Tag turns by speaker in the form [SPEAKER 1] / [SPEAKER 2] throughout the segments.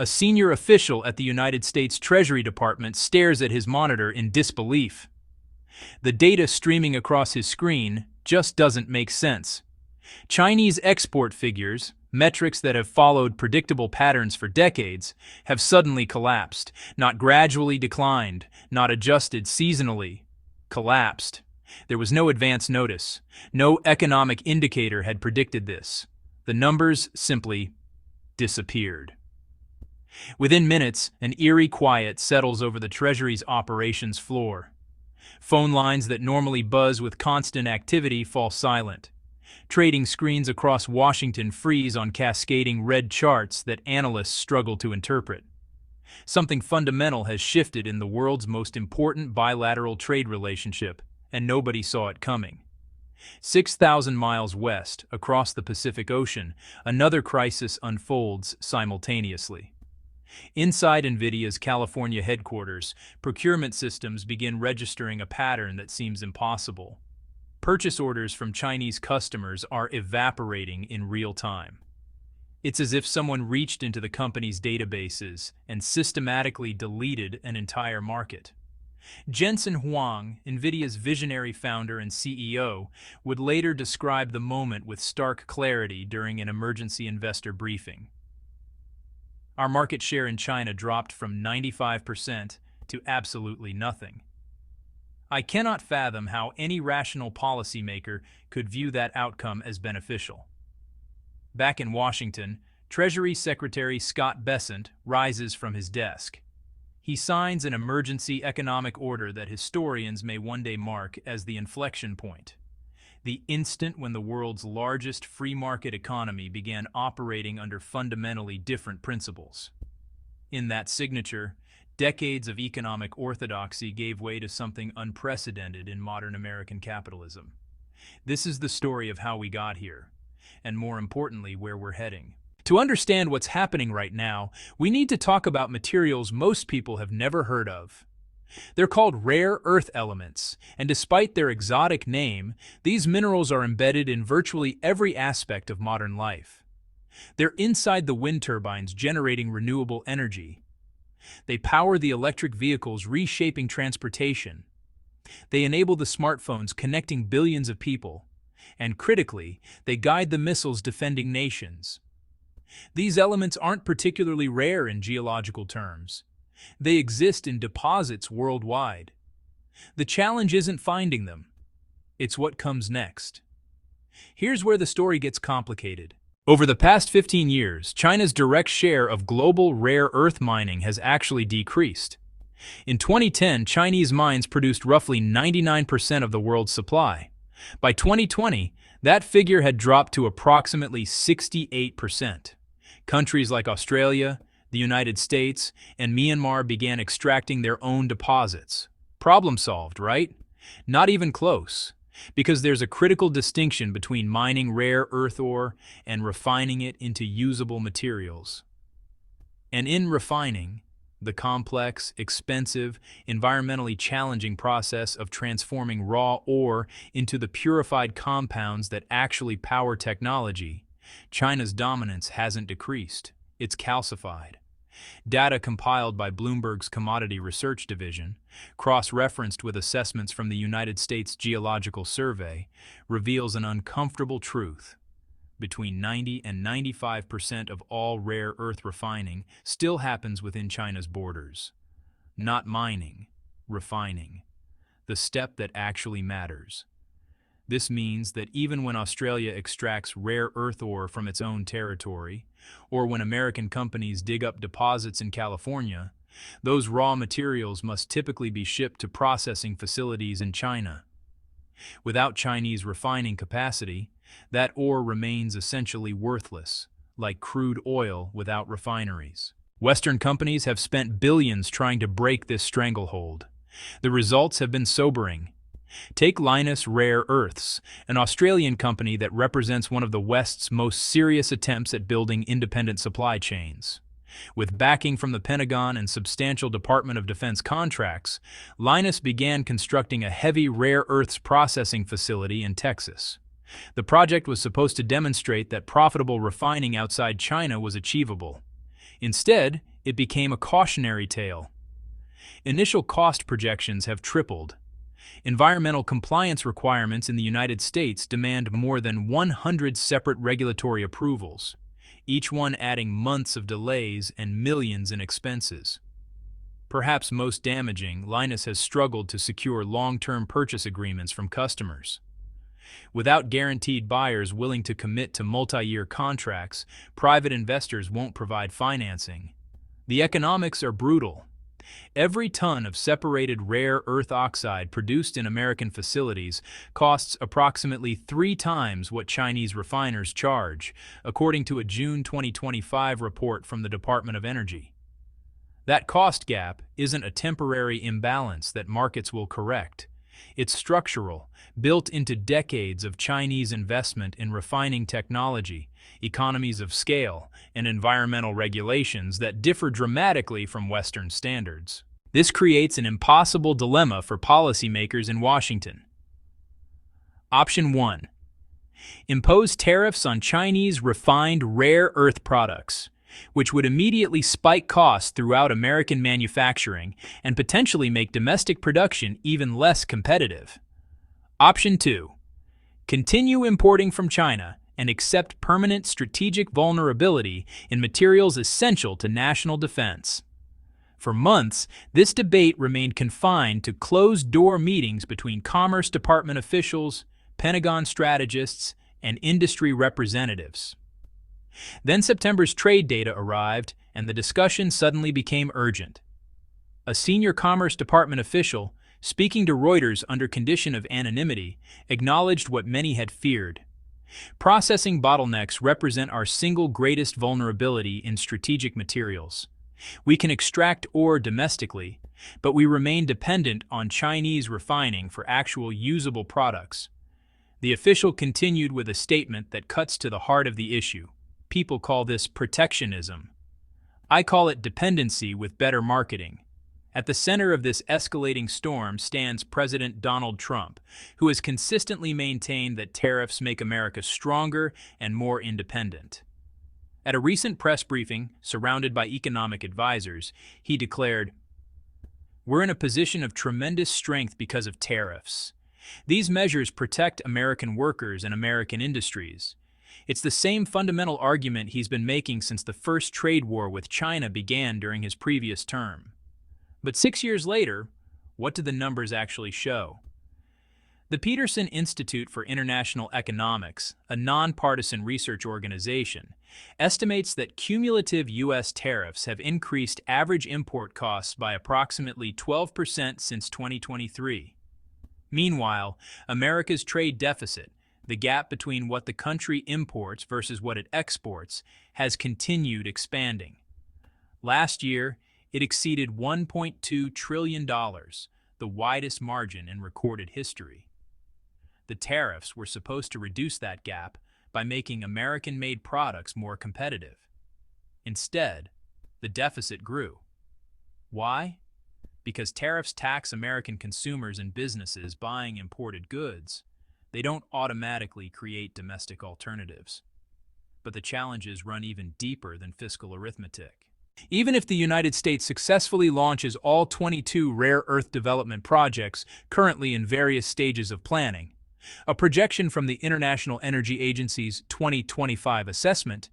[SPEAKER 1] A senior official at the United States Treasury Department stares at his monitor in disbelief. The data streaming across his screen just doesn't make sense. Chinese export figures, metrics that have followed predictable patterns for decades, have suddenly collapsed, not gradually declined, not adjusted seasonally. Collapsed. There was no advance notice. No economic indicator had predicted this. The numbers simply disappeared. Within minutes, an eerie quiet settles over the Treasury's operations floor. Phone lines that normally buzz with constant activity fall silent. Trading screens across Washington freeze on cascading red charts that analysts struggle to interpret. Something fundamental has shifted in the world's most important bilateral trade relationship, and nobody saw it coming. 6,000 miles west, across the Pacific Ocean, another crisis unfolds simultaneously. Inside Nvidia's California headquarters, procurement systems begin registering a pattern that seems impossible. Purchase orders from Chinese customers are evaporating in real time. It's as if someone reached into the company's databases and systematically deleted an entire market. Jensen Huang, Nvidia's visionary founder and CEO, would later describe the moment with stark clarity during an emergency investor briefing. Our market share in China dropped from 95% to absolutely nothing. I cannot fathom how any rational policymaker could view that outcome as beneficial. Back in Washington, Treasury Secretary Scott Bessent rises from his desk. He signs an emergency economic order that historians may one day mark as the inflection point. The instant when the world's largest free market economy began operating under fundamentally different principles. In that signature, decades of economic orthodoxy gave way to something unprecedented in modern American capitalism. This is the story of how we got here, and more importantly, where we're heading. To understand what's happening right now, we need to talk about materials most people have never heard of. They're called rare earth elements, and despite their exotic name, these minerals are embedded in virtually every aspect of modern life. They're inside the wind turbines generating renewable energy. They power the electric vehicles reshaping transportation. They enable the smartphones connecting billions of people. And critically, they guide the missiles defending nations. These elements aren't particularly rare in geological terms. They exist in deposits worldwide. The challenge isn't finding them. It's what comes next. Here's where the story gets complicated. Over the past 15 years, China's direct share of global rare earth mining has actually decreased. In 2010, Chinese mines produced roughly 99% of the world's supply. By 2020, that figure had dropped to approximately 68%. Countries like Australia, the United States, and Myanmar began extracting their own deposits. Problem solved, right? Not even close, because there's a critical distinction between mining rare earth ore and refining it into usable materials. And in refining, the complex, expensive, environmentally challenging process of transforming raw ore into the purified compounds that actually power technology, China's dominance hasn't decreased. It's calcified. Data compiled by Bloomberg's Commodity Research Division, cross-referenced with assessments from the United States Geological Survey, reveals an uncomfortable truth. Between 90 and 95% of all rare earth refining still happens within China's borders. Not mining, refining. The step that actually matters. This means that even when Australia extracts rare earth ore from its own territory, or when American companies dig up deposits in California, those raw materials must typically be shipped to processing facilities in China. Without Chinese refining capacity, that ore remains essentially worthless, like crude oil without refineries. Western companies have spent billions trying to break this stranglehold. The results have been sobering. Take Lynas Rare Earths, an Australian company that represents one of the West's most serious attempts at building independent supply chains. With backing from the Pentagon and substantial Department of Defense contracts, Lynas began constructing a heavy rare earths processing facility in Texas. The project was supposed to demonstrate that profitable refining outside China was achievable. Instead, it became a cautionary tale. Initial cost projections have tripled. Environmental compliance requirements in the United States demand more than 100 separate regulatory approvals, each one adding months of delays and millions in expenses. Perhaps most damaging, Linus has struggled to secure long-term purchase agreements from customers. Without guaranteed buyers willing to commit to multi-year contracts, private investors won't provide financing. The economics are brutal. Every ton of separated rare earth oxide produced in American facilities costs approximately 3 times what Chinese refiners charge, according to a June 2025 report from the Department of Energy. That cost gap isn't a temporary imbalance that markets will correct. It's structural, built into decades of Chinese investment in refining technology, economies of scale, and environmental regulations that differ dramatically from Western standards. This creates an impossible dilemma for policymakers in Washington. Option 1. Impose tariffs on Chinese refined rare earth products, which would immediately spike costs throughout American manufacturing and potentially make domestic production even less competitive. Option 2. Continue importing from China and accept permanent strategic vulnerability in materials essential to national defense. For months, this debate remained confined to closed-door meetings between Commerce Department officials, Pentagon strategists, and industry representatives. Then September's trade data arrived, and the discussion suddenly became urgent. A senior Commerce Department official, speaking to Reuters under condition of anonymity, acknowledged what many had feared. Processing bottlenecks represent our single greatest vulnerability in strategic materials. We can extract ore domestically, but we remain dependent on Chinese refining for actual usable products. The official continued with a statement that cuts to the heart of the issue. People call this protectionism. I call it dependency with better marketing. At the center of this escalating storm stands President Donald Trump, who has consistently maintained that tariffs make America stronger and more independent. At a recent press briefing, surrounded by economic advisors, he declared, "We're in a position of tremendous strength because of tariffs. These measures protect American workers and American industries." It's the same fundamental argument he's been making since the first trade war with China began during his previous term. But 6 years later, what do the numbers actually show? The Peterson Institute for International Economics, a nonpartisan research organization, estimates that cumulative U.S. tariffs have increased average import costs by approximately 12% since 2023. Meanwhile, America's trade deficit, the gap between what the country imports versus what it exports, has continued expanding. Last year, it exceeded $1.2 trillion, the widest margin in recorded history. The tariffs were supposed to reduce that gap by making American-made products more competitive. Instead, the deficit grew. Why? Because tariffs tax American consumers and businesses buying imported goods. They don't automatically create domestic alternatives. But the challenges run even deeper than fiscal arithmetic. Even if the United States successfully launches all 22 rare earth development projects currently in various stages of planning, a projection from the International Energy Agency's 2025 assessment,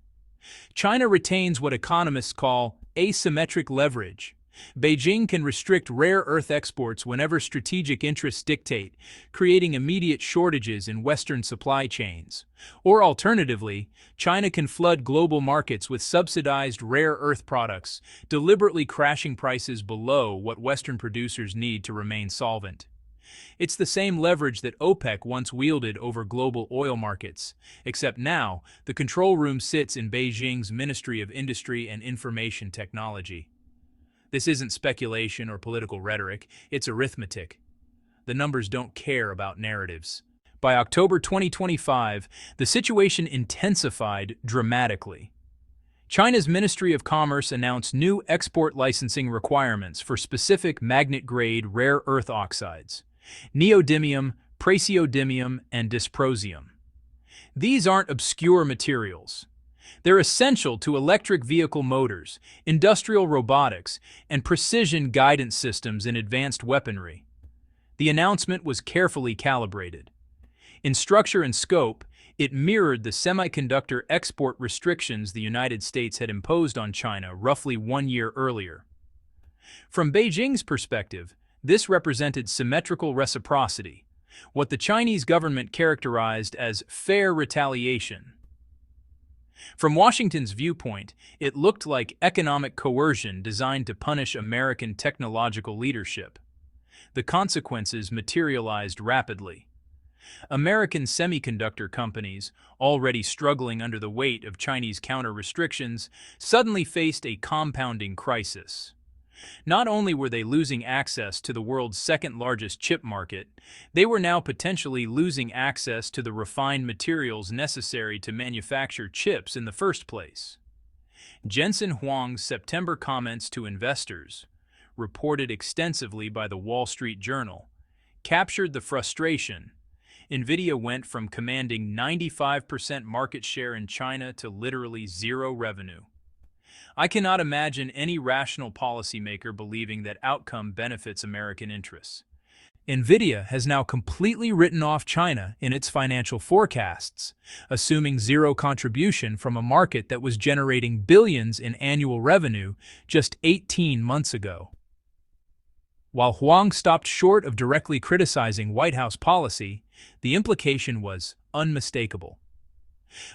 [SPEAKER 1] China retains what economists call asymmetric leverage. Beijing can restrict rare earth exports whenever strategic interests dictate, creating immediate shortages in Western supply chains. Or alternatively, China can flood global markets with subsidized rare earth products, deliberately crashing prices below what Western producers need to remain solvent. It's the same leverage that OPEC once wielded over global oil markets, except now the control room sits in Beijing's Ministry of Industry and Information Technology. This isn't speculation or political rhetoric, it's arithmetic. The numbers don't care about narratives. By October 2025, the situation intensified dramatically. China's Ministry of Commerce announced new export licensing requirements for specific magnet-grade rare earth oxides: neodymium, praseodymium, and dysprosium. These aren't obscure materials. They're essential to electric vehicle motors, industrial robotics, and precision guidance systems in advanced weaponry. The announcement was carefully calibrated. In structure and scope, it mirrored the semiconductor export restrictions the United States had imposed on China roughly 1 year earlier. From Beijing's perspective, this represented symmetrical reciprocity, what the Chinese government characterized as fair retaliation. From Washington's viewpoint, it looked like economic coercion designed to punish American technological leadership. The consequences materialized rapidly. American semiconductor companies, already struggling under the weight of Chinese counter-restrictions, suddenly faced a compounding crisis. Not only were they losing access to the world's second-largest chip market, they were now potentially losing access to the refined materials necessary to manufacture chips in the first place. Jensen Huang's September comments to investors, reported extensively by the Wall Street Journal, captured the frustration. Nvidia went from commanding 95% market share in China to literally zero revenue. I cannot imagine any rational policymaker believing that outcome benefits American interests. Nvidia has now completely written off China in its financial forecasts, assuming zero contribution from a market that was generating billions in annual revenue just 18 months ago. While Huang stopped short of directly criticizing White House policy, the implication was unmistakable.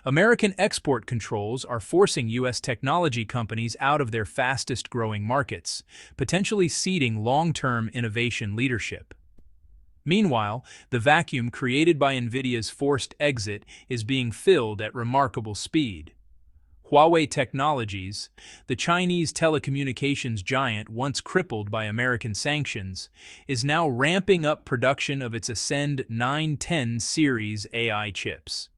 [SPEAKER 1] American export controls are forcing U.S. technology companies out of their fastest-growing markets, potentially ceding long-term innovation leadership. Meanwhile, the vacuum created by Nvidia's forced exit is being filled at remarkable speed. Huawei Technologies, the Chinese telecommunications giant once crippled by American sanctions, is now ramping up production of its Ascend 910 series AI chips.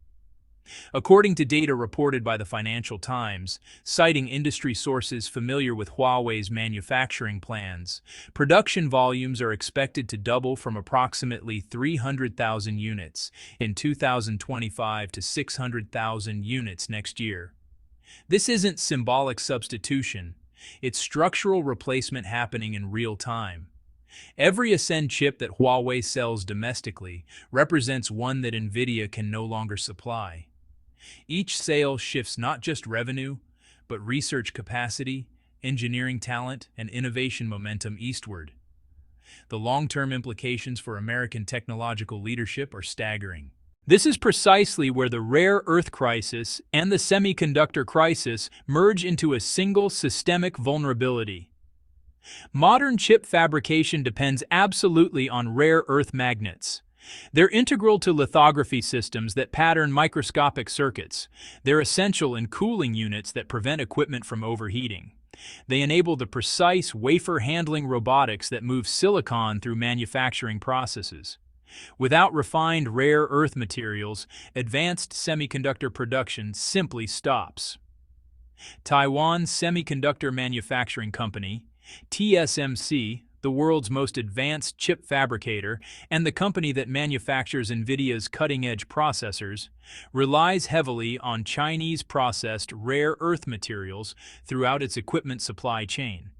[SPEAKER 1] According to data reported by the Financial Times, citing industry sources familiar with Huawei's manufacturing plans, production volumes are expected to double from approximately 300,000 units in 2025 to 600,000 units next year. This isn't symbolic substitution, it's structural replacement happening in real time. Every Ascend chip that Huawei sells domestically represents one that Nvidia can no longer supply. Each sale shifts not just revenue, but research capacity, engineering talent, and innovation momentum eastward. The long-term implications for American technological leadership are staggering. This is precisely where the rare earth crisis and the semiconductor crisis merge into a single systemic vulnerability. Modern chip fabrication depends absolutely on rare earth magnets. They're integral to lithography systems that pattern microscopic circuits. They're essential in cooling units that prevent equipment from overheating. They enable the precise wafer handling robotics that move silicon through manufacturing processes. Without refined rare earth materials, advanced semiconductor production simply stops. Taiwan's Semiconductor Manufacturing Company, TSMC, the world's most advanced chip fabricator and the company that manufactures Nvidia's cutting-edge processors, relies heavily on Chinese-processed rare earth materials throughout its equipment supply chain.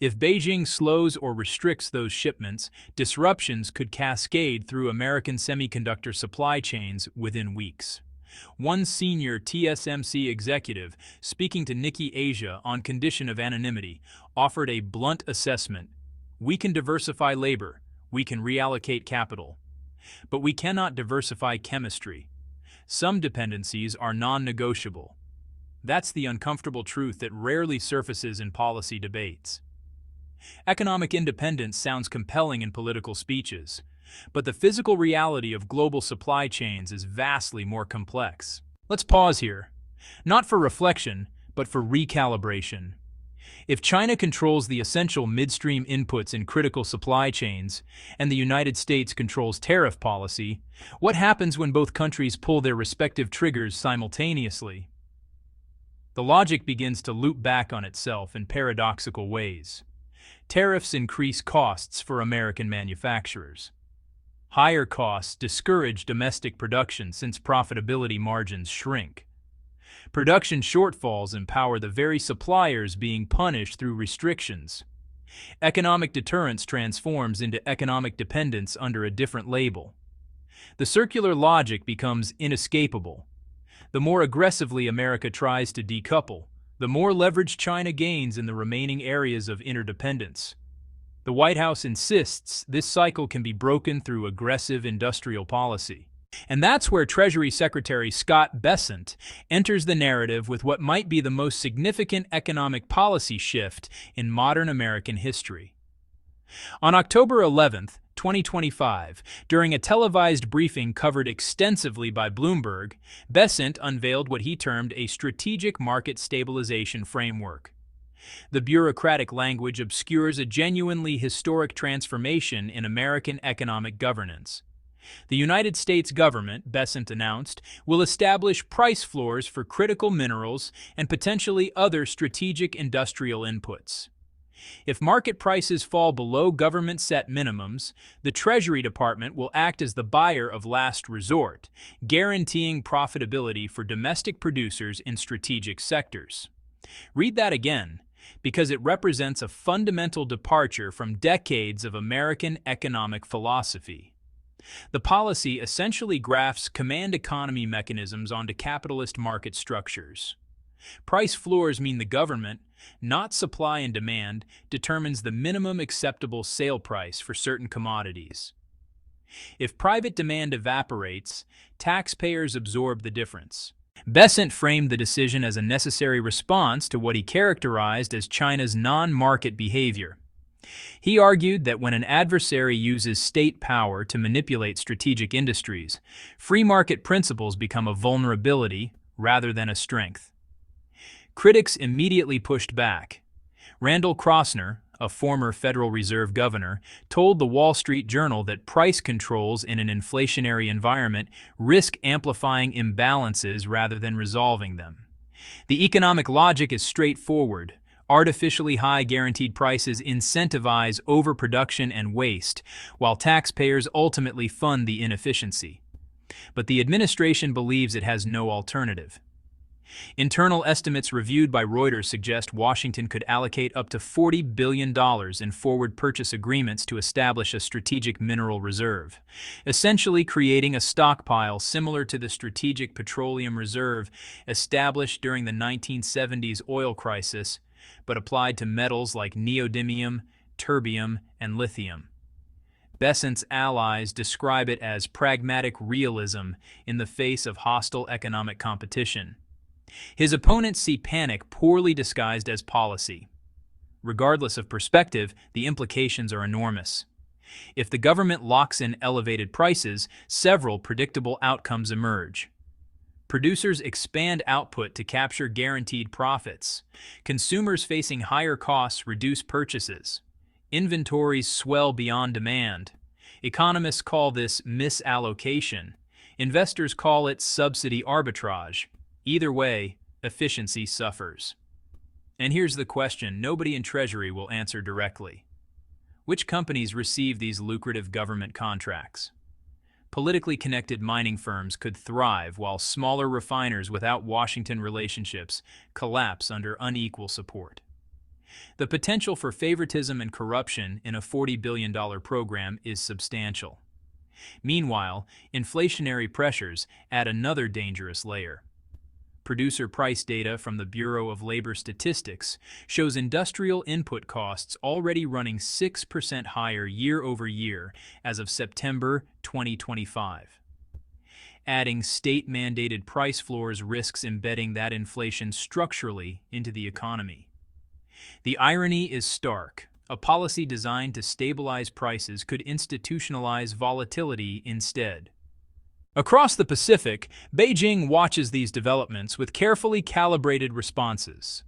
[SPEAKER 1] If Beijing slows or restricts those shipments, disruptions could cascade through American semiconductor supply chains within weeks. One senior TSMC executive, speaking to Nikkei Asia on condition of anonymity, offered a blunt assessment. We can diversify labor, we can reallocate capital, but we cannot diversify chemistry. Some dependencies are non-negotiable. That's the uncomfortable truth that rarely surfaces in policy debates. Economic independence sounds compelling in political speeches, but the physical reality of global supply chains is vastly more complex. Let's pause here, not for reflection, but for recalibration. If China controls the essential midstream inputs in critical supply chains, and the United States controls tariff policy, what happens when both countries pull their respective triggers simultaneously? The logic begins to loop back on itself in paradoxical ways. Tariffs increase costs for American manufacturers. Higher costs discourage domestic production since profitability margins shrink. Production shortfalls empower the very suppliers being punished through restrictions. Economic deterrence transforms into economic dependence under a different label. The circular logic becomes inescapable. The more aggressively America tries to decouple, the more leverage China gains in the remaining areas of interdependence. The White House insists this cycle can be broken through aggressive industrial policy. And that's where Treasury Secretary Scott Bessent enters the narrative with what might be the most significant economic policy shift in modern American history. On October 11, 2025, during a televised briefing covered extensively by Bloomberg, Bessent unveiled what he termed a strategic market stabilization framework. The bureaucratic language obscures a genuinely historic transformation in American economic governance. The United States government, Bessent announced, will establish price floors for critical minerals and potentially other strategic industrial inputs. If market prices fall below government-set minimums, the Treasury Department will act as the buyer of last resort, guaranteeing profitability for domestic producers in strategic sectors. Read that again, because it represents a fundamental departure from decades of American economic philosophy. The policy essentially grafts command economy mechanisms onto capitalist market structures. Price floors mean the government, not supply and demand, determines the minimum acceptable sale price for certain commodities. If private demand evaporates, taxpayers absorb the difference. Bessent framed the decision as a necessary response to what he characterized as China's non-market behavior. He argued that when an adversary uses state power to manipulate strategic industries, free market principles become a vulnerability rather than a strength. Critics immediately pushed back. Randall Krossner, a former Federal Reserve governor, told the Wall Street Journal that price controls in an inflationary environment risk amplifying imbalances rather than resolving them. The economic logic is straightforward. Artificially high guaranteed prices incentivize overproduction and waste, while taxpayers ultimately fund the inefficiency. But the administration believes it has no alternative. Internal estimates reviewed by Reuters suggest Washington could allocate up to $40 billion in forward purchase agreements to establish a strategic mineral reserve, essentially creating a stockpile similar to the Strategic Petroleum Reserve established during the 1970s oil crisis, but applied to metals like neodymium, terbium, and lithium. Bessent's allies describe it as pragmatic realism in the face of hostile economic competition. His opponents see panic poorly disguised as policy. Regardless of perspective, the implications are enormous. If the government locks in elevated prices, several predictable outcomes emerge. Producers expand output to capture guaranteed profits. Consumers facing higher costs reduce purchases. Inventories swell beyond demand. Economists call this misallocation. Investors call it subsidy arbitrage. Either way, efficiency suffers. And here's the question nobody in Treasury will answer directly. Which companies receive these lucrative government contracts? Politically connected mining firms could thrive while smaller refiners without Washington relationships collapse under unequal support. The potential for favoritism and corruption in a $40 billion program is substantial. Meanwhile, inflationary pressures add another dangerous layer. Producer price data from the Bureau of Labor Statistics shows industrial input costs already running 6% higher year over year as of September 2025. Adding state-mandated price floors risks embedding that inflation structurally into the economy. The irony is stark. A policy designed to stabilize prices could institutionalize volatility instead. Across the Pacific, Beijing watches these developments with carefully calibrated responses.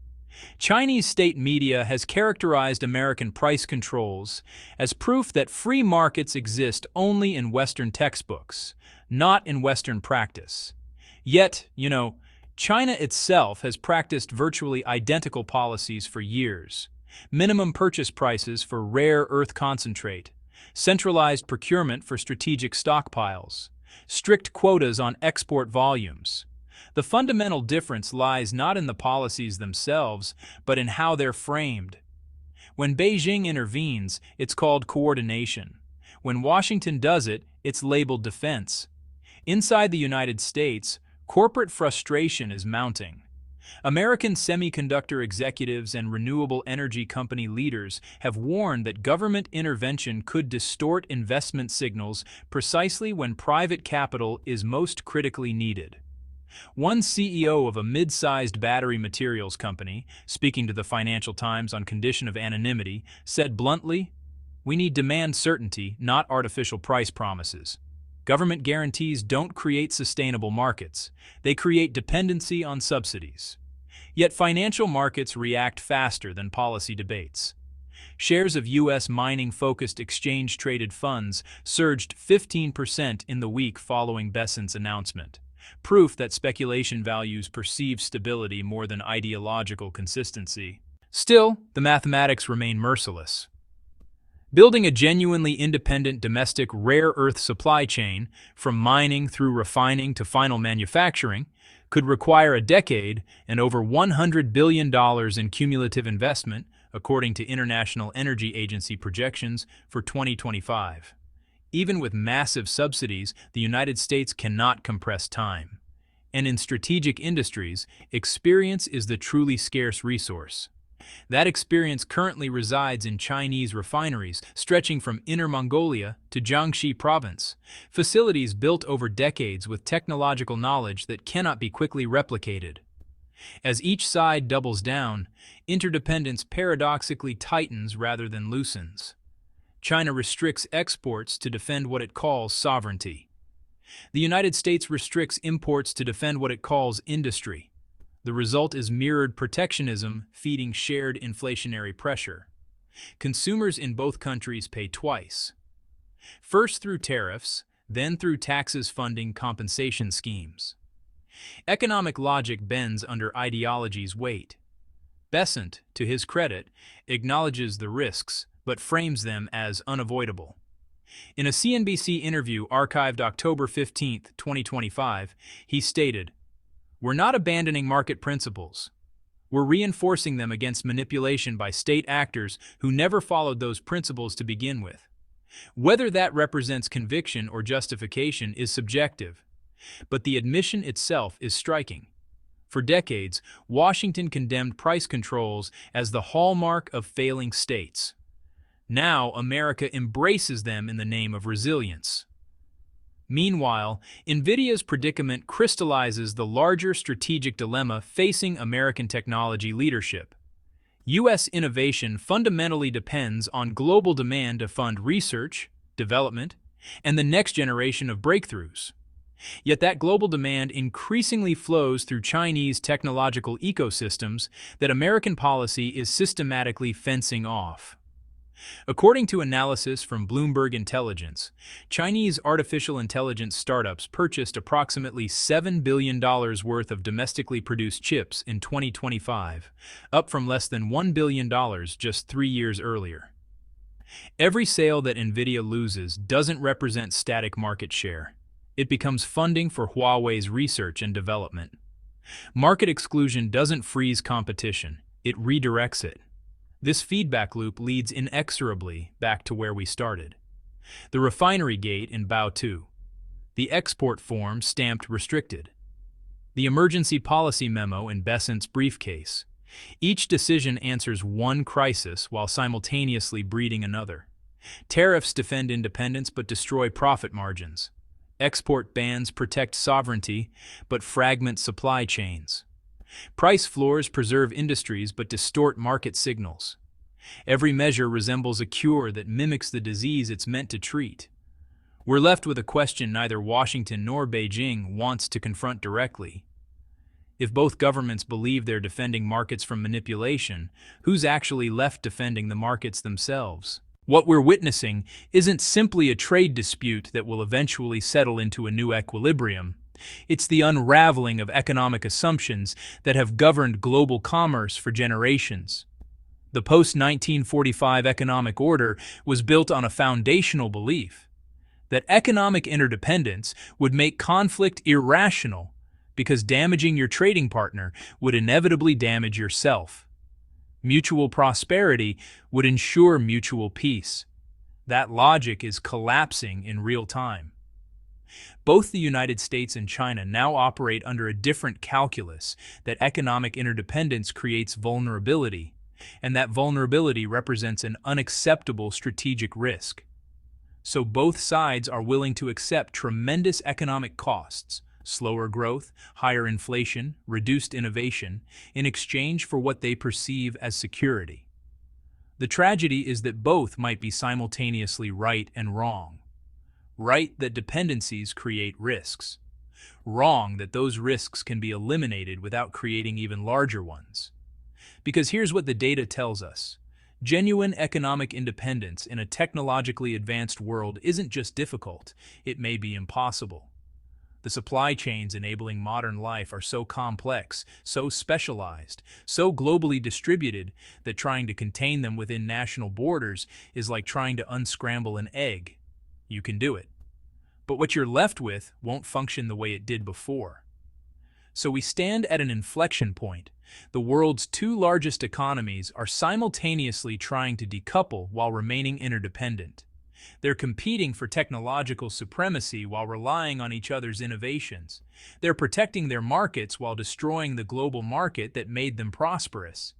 [SPEAKER 1] Chinese state media has characterized American price controls as proof that free markets exist only in Western textbooks, not in Western practice. Yet, China itself has practiced virtually identical policies for years. Minimum purchase prices for rare earth concentrate, centralized procurement for strategic stockpiles, strict quotas on export volumes. The fundamental difference lies not in the policies themselves, but in how they're framed. When Beijing intervenes, it's called coordination. When Washington does it, it's labeled defense. Inside the United States, corporate frustration is mounting. American semiconductor executives and renewable energy company leaders have warned that government intervention could distort investment signals precisely when private capital is most critically needed. One CEO of a mid-sized battery materials company, speaking to the Financial Times on condition of anonymity, said bluntly, "We need demand certainty, not artificial price promises. Government guarantees don't create sustainable markets. They create dependency on subsidies." Yet financial markets react faster than policy debates. Shares of U.S. mining-focused exchange-traded funds surged 15% in the week following Bessent's announcement, proof that speculation values perceive stability more than ideological consistency. Still, the mathematics remain merciless. Building a genuinely independent domestic rare earth supply chain, from mining through refining to final manufacturing, could require a decade and over $100 billion in cumulative investment, according to International Energy Agency projections for 2025. Even with massive subsidies, the United States cannot compress time. And in strategic industries, experience is the truly scarce resource. That experience currently resides in Chinese refineries stretching from Inner Mongolia to Jiangxi province, facilities built over decades with technological knowledge that cannot be quickly replicated. As each side doubles down, interdependence paradoxically tightens rather than loosens. China restricts exports to defend what it calls sovereignty. The United States restricts imports to defend what it calls industry. The result is mirrored protectionism feeding shared inflationary pressure. Consumers in both countries pay twice. First through tariffs, then through taxes funding compensation schemes. Economic logic bends under ideology's weight. Bessent, to his credit, acknowledges the risks, but frames them as unavoidable. In a CNBC interview archived October 15, 2025, he stated, "We're not abandoning market principles. We're reinforcing them against manipulation by state actors who never followed those principles to begin with. Whether that represents conviction or justification is subjective, but the admission itself is striking. For decades, Washington condemned price controls as the hallmark of failing states. Now, America embraces them in the name of resilience." Meanwhile, Nvidia's predicament crystallizes the larger strategic dilemma facing American technology leadership. U.S. innovation fundamentally depends on global demand to fund research, development, and the next generation of breakthroughs. Yet that global demand increasingly flows through Chinese technological ecosystems that American policy is systematically fencing off. According to analysis from Bloomberg Intelligence, Chinese artificial intelligence startups purchased approximately $7 billion worth of domestically produced chips in 2025, up from less than $1 billion just 3 years earlier. Every sale that Nvidia loses doesn't represent static market share. It becomes funding for Huawei's research and development. Market exclusion doesn't freeze competition, it redirects it. This feedback loop leads inexorably back to where we started. The refinery gate in Baotou. The export form stamped restricted. The emergency policy memo in Bessent's briefcase. Each decision answers one crisis while simultaneously breeding another. Tariffs defend independence but destroy profit margins. Export bans protect sovereignty but fragment supply chains. Price floors preserve industries but distort market signals. Every measure resembles a cure that mimics the disease it's meant to treat. We're left with a question neither Washington nor Beijing wants to confront directly. If both governments believe they're defending markets from manipulation, who's actually left defending the markets themselves? What we're witnessing isn't simply a trade dispute that will eventually settle into a new equilibrium. It's the unraveling of economic assumptions that have governed global commerce for generations. The post-1945 economic order was built on a foundational belief that economic interdependence would make conflict irrational, because damaging your trading partner would inevitably damage yourself. Mutual prosperity would ensure mutual peace. That logic is collapsing in real time. Both the United States and China now operate under a different calculus that economic interdependence creates vulnerability, and that vulnerability represents an unacceptable strategic risk. So both sides are willing to accept tremendous economic costs, slower growth, higher inflation, reduced innovation, in exchange for what they perceive as security. The tragedy is that both might be simultaneously right and wrong. Right that dependencies create risks. Wrong that those risks can be eliminated without creating even larger ones. Because here's what the data tells us. Genuine economic independence in a technologically advanced world isn't just difficult, it may be impossible. The supply chains enabling modern life are so complex, so specialized, so globally distributed that trying to contain them within national borders is like trying to unscramble an egg. You can do it. But what you're left with won't function the way it did before. So we stand at an inflection point. The world's two largest economies are simultaneously trying to decouple while remaining interdependent. They're competing for technological supremacy while relying on each other's innovations. They're protecting their markets while destroying the global market that made them prosperous.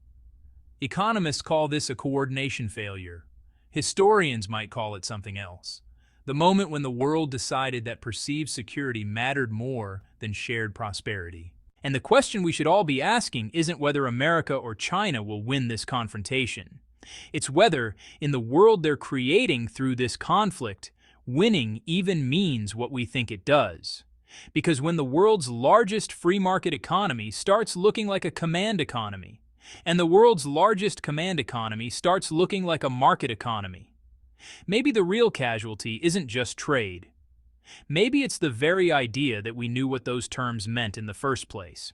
[SPEAKER 1] Economists call this a coordination failure. Historians might call it something else. The moment when the world decided that perceived security mattered more than shared prosperity. And the question we should all be asking isn't whether America or China will win this confrontation. It's whether, in the world they're creating through this conflict, winning even means what we think it does. Because when the world's largest free market economy starts looking like a command economy, and the world's largest command economy starts looking like a market economy, maybe the real casualty isn't just trade. Maybe it's the very idea that we knew what those terms meant in the first place.